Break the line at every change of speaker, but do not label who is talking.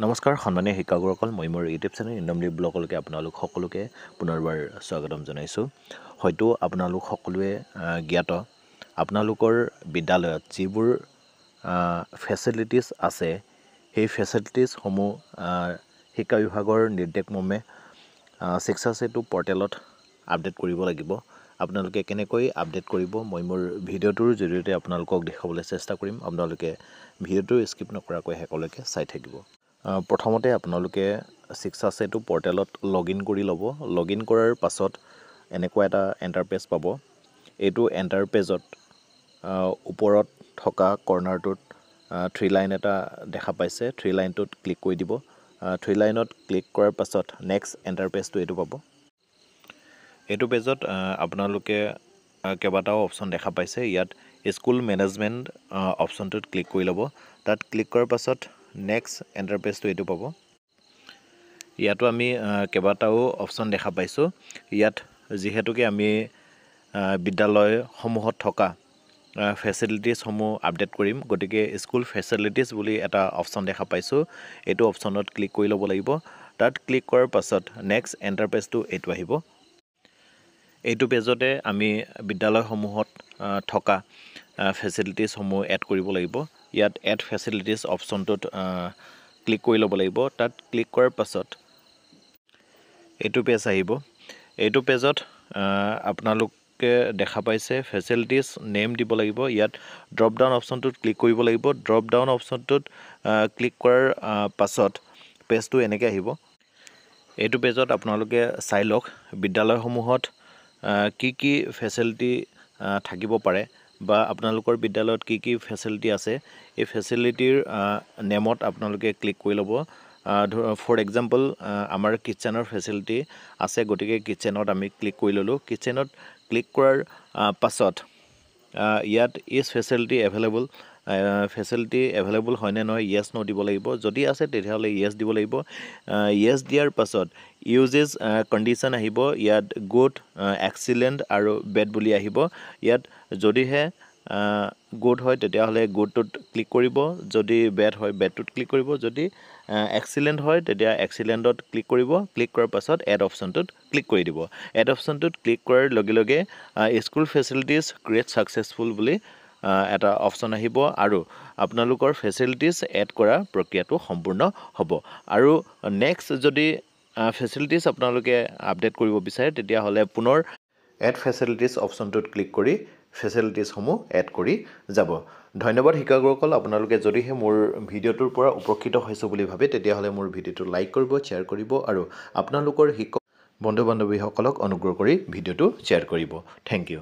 নমস্কাৰ সন্মানীয় শিক্ষাগুৰুসকল মই মোৰ ইউটিউব চেনেল ইন্দমলি ব্লগলৈকে আপোনালোক সকলোকে পুনৰবাৰ স্বাগতম জনাইছোঁ। হয়তো আপোনালোক সকলোৱে জ্ঞাত আপোনালোকৰ বিদ্যালয়ত যিবোৰ ফেচিলিটিছ আছে সেই ফেচিলিটিছসমূহ শিক্ষা বিভাগৰ নিৰ্দেশমৰ্মে শিক্ষা সেতু পৰ্টেলত আপডেট কৰিব লাগিব। আপোনালোকে কেনেকৈ আপডেট কৰিব মই মোৰ ভিডিঅ'টোৰ জৰিয়তে আপোনালোকক দেখাবলৈ চেষ্টা কৰিম। আপোনালোকে ভিডিঅ'টো স্কিপ নকৰাকৈ শেষলৈকে চাই থাকিব। প্ৰথমতে আপোনালোকে শিক্ষা সেতু পৰ্টেলত লগইন কৰি ল'ব। লগইন কৰাৰ পাছত এনেকুৱা এটা এণ্টাৰপেজ পাব। এইটো এণ্টাৰপেজত ওপৰত থকা কৰ্নাৰটোত 3 লাইন এটা দেখা পাইছে। 3 লাইনটোত ক্লিক কৰি দিব। 3 লাইনত ক্লিক কৰাৰ পাছত নেক্সট এণ্টাৰপেজটো এইটো পাব। এইটো পেজত আপোনালোকে কেইবাটাও অপশ্যন দেখা পাইছে। ইয়াত স্কুল মেনেজমেণ্ট অপশ্যনটোত ক্লিক কৰি ল'ব। তাত ক্লিক কৰাৰ পাছত নেক্সট এণ্টাৰপেজটো এইটো পাব। ইয়াতো আমি কেইবাটাও অপশ্যন দেখা পাইছোঁ। ইয়াত যিহেতুকে আমি বিদ্যালয়সমূহত থকা ফেচিলিটিছসমূহ আপডেট কৰিম, গতিকে স্কুল ফেচিলিটিছ বুলি এটা অপশ্যন দেখা পাইছোঁ। এইটো অপশ্যনত ক্লিক কৰি ল'ব লাগিব। তাত ক্লিক কৰাৰ পাছত নেক্সট এণ্টাৰপেজটো এইটো আহিব। এইটো পেজতে আমি বিদ্যালয়সমূহত থকা ফেচিলিটিছসমূহ এড কৰিব লাগিব। ইয়াত এড ফেচিলিটিছ অপশ্যনটোত ক্লিক কৰি ল'ব লাগিব। তাত ক্লিক কৰাৰ পাছত এইটো পেজ আহিব। এইটো পেজত আপোনালোকে দেখা পাইছে ফেচিলিটিছ নেম দিব লাগিব। ইয়াত ড্ৰপ ডাউন অপশ্যনটোত ক্লিক কৰিব লাগিব। ড্ৰপ ডাউন অপশ্যনটোত ক্লিক কৰাৰ পাছত পেজটো এনেকৈ আহিব। এইটো পেজত আপোনালোকে চাই লওক বিদ্যালয়সমূহত কি কি ফেচিলিটি থাকিব পাৰে বা আপোনালোকৰ বিদ্যালয়ত কি কি ফেচিলিটি আছে। এই ফেচিলিটিৰ নেমত আপোনালোকে ক্লিক কৰি ল'ব। ফৰ এক্সাম্পল আমাৰ কিটচেনৰ ফেচিলিটি আছে, গতিকে কিটচেনত আমি ক্লিক কৰি ল'লোঁ। কিটচেনত ক্লিক কৰাৰ পাছত ইয়াত ইজ ফেচিলিটি এভেইলেবল হয়নে নহয় য়েছ ন' দিব লাগিব। যদি আছে তেতিয়াহ'লে য়েছ দিব লাগিব। য়েছ দিয়াৰ পাছত ইউজেজ কণ্ডিশ্যন আহিব। ইয়াত গুড, এক্সিলেণ্ট আৰু বেড বুলি আহিব। ইয়াত যদিহে গুড হয় তেতিয়াহ'লে গুডটোত ক্লিক কৰিব। যদি বেড হয় বেডটোত ক্লিক কৰিব। যদি এক্সিলেণ্ট হয় তেতিয়া এক্সিলেণ্টত ক্লিক কৰিব। ক্লিক কৰাৰ পাছত এড অপশ্যনটোত ক্লিক কৰি দিব। এড অপশ্যনটোত ক্লিক কৰাৰ লগে লগে স্কুল ফেচিলিটিছ ক্ৰিয়েট ছাকচেছফুল বুলি এটা অপশ্যন আহিব আৰু আপোনালোকৰ ফেচিলিটিছ এড কৰা প্ৰক্ৰিয়াটো সম্পূৰ্ণ হ'ব। আৰু নেক্সট যদি ফেচিলিটিছ আপোনালোকে আপডেট কৰিব বিচাৰে তেতিয়াহ'লে পুনৰ এড ফেচিলিটিছ অপশ্যনটোত ক্লিক কৰি ফেচিলিটিছসমূহ এড কৰি যাব। ধন্যবাদ শিক্ষাগুৰুসকল। আপোনালোকে যদিহে মোৰ ভিডিঅ'টোৰ পৰা উপকৃত হৈছোঁ বুলি ভাবে তেতিয়াহ'লে মোৰ ভিডিঅ'টো লাইক কৰিব, শ্বেয়াৰ কৰিব আৰু আপোনালোকৰ শিক্ষক বন্ধু বান্ধৱীসকলক অনুগ্ৰহ কৰি ভিডিঅ'টো শ্বেয়াৰ কৰিব। Thank U.